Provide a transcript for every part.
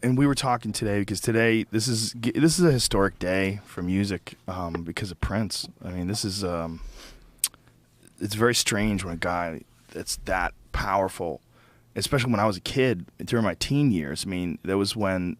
and we were talking today because today this is a historic day for music because of Prince. I mean, this is it's very strange when a guy that's that powerful, especially when I was a kid during my teen years. I mean, that was when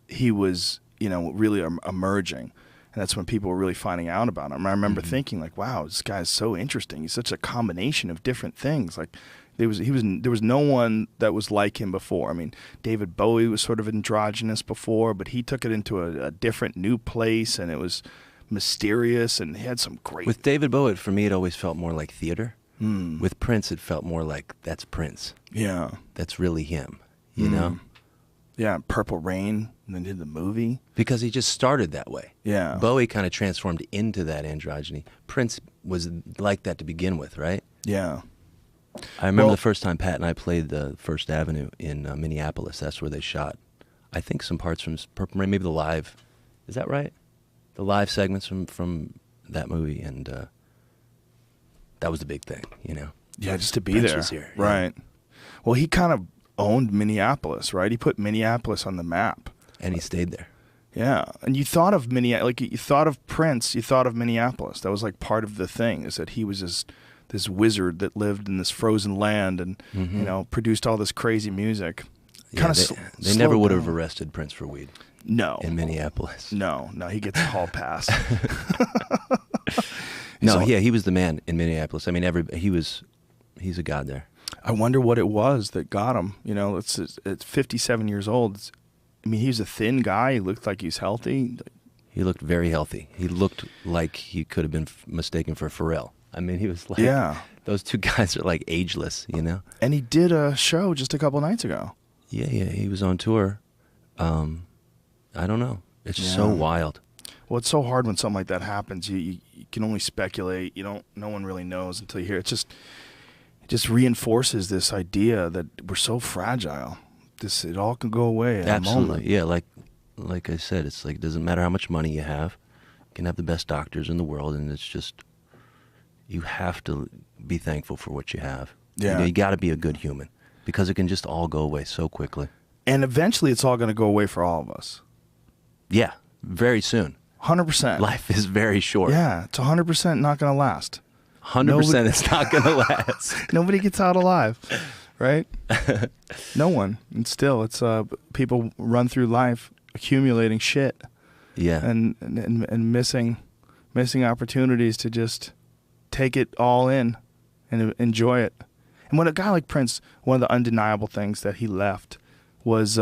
he was, really emerging. And that's when people were really finding out about him. I remember thinking, like, wow, this guy's so interesting. He's such a combination of different things. Like, there was no one that was like him before. I mean, David Bowie was sort of androgynous before, but he took it into a different, new place, and it was mysterious, and he had some great... With David Bowie, for me, it always felt more like theater. With Prince, it felt more like, that's Prince. Yeah. That's really him, you know? Yeah, Purple Rain, and then did the movie. Because he just started that way. Yeah. Bowie kind of transformed into that androgyny. Prince was like that to begin with, right? Yeah. I remember the first time Pat and I played the First Avenue in Minneapolis. That's where they shot, I think, some parts from Purple Rain, maybe the live. Is that right? The live segments from that movie, and that was the big thing, Yeah, just to be Prince there. was here, right. Yeah. Well, he kind of owned Minneapolis, right? He put Minneapolis on the map. And he stayed there. Yeah, and you thought of you thought of Prince, you thought of Minneapolis. That was like part of the thing, is that he was this wizard that lived in this frozen land and produced all this crazy music. Yeah, they never would have arrested Prince for weed. No. In Minneapolis. No, he gets a hall pass. He was the man in Minneapolis. I mean, he's a god there. I wonder what it was that got him. It's 57 years old. I mean, he was a thin guy. He looked like he was healthy. He looked very healthy. He looked like he could have been mistaken for Pharrell. I mean, he was like, those two guys are like ageless, And he did a show just a couple nights ago. Yeah, he was on tour. I don't know. It's so wild. Well, it's so hard when something like that happens. You can only speculate. No one really knows until you hear it. It just reinforces this idea that we're so fragile. It all can go away at a moment. Yeah, like I said, it's like, it doesn't matter how much money you have. You can have the best doctors in the world, and it's just, you have to be thankful for what you have. Yeah. You got to be a good human, because it can just all go away so quickly. And eventually it's all going to go away for all of us. Yeah, very soon. 100%. Life is very short. Yeah, it's 100% not going to last. 100% it's not going to last. Nobody gets out alive, right? No one. And still, it's people run through life accumulating shit. Yeah. And missing opportunities to just take it all in and enjoy it. And when a guy like Prince, one of the undeniable things that he left was,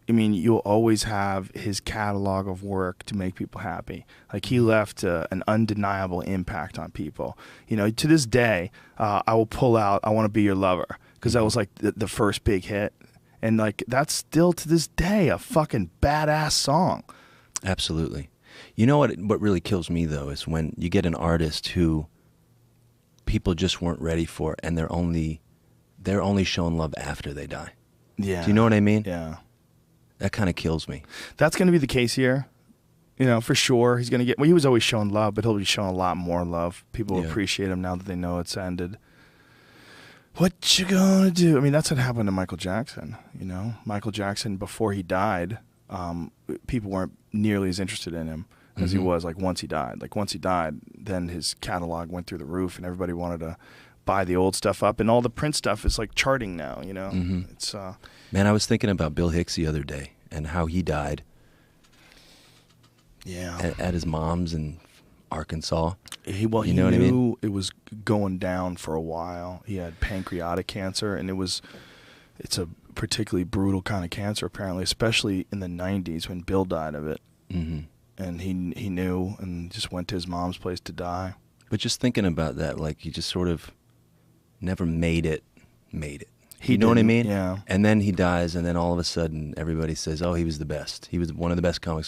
you'll always have his catalog of work to make people happy. Like, he left an undeniable impact on people. To this day, I will pull out "I Want to Be Your Lover" because that was like the first big hit. And like, that's still to this day a fucking badass song. Absolutely. You know what really kills me, though, is when you get an artist who people just weren't ready for, and they're only shown love after they die. Yeah. Do you know what I mean? Yeah. That kind of kills me. That's going to be the case here. For sure. He's going to get... Well, he was always shown love, but he'll be shown a lot more love. People will appreciate him now that they know it's ended. What you gonna do? I mean, that's what happened to Michael Jackson, Michael Jackson, before he died, people weren't nearly as interested in him as he was, like, once he died. Like, once he died, then his catalog went through the roof, and everybody wanted to buy the old stuff up, and all the Prince stuff is, like, charting now, It's... Man, I was thinking about Bill Hicks the other day and how he died. Yeah. At his mom's in Arkansas. He knew it was going down for a while. He had pancreatic cancer, and it's a particularly brutal kind of cancer, apparently, especially in the 90s when Bill died of it. Mm-hmm. And he knew, and just went to his mom's place to die. But just thinking about that, like, he just sort of never made it. You know what I mean? Yeah. And then he dies, and then all of a sudden everybody says, oh, he was the best. He was one of the best comics.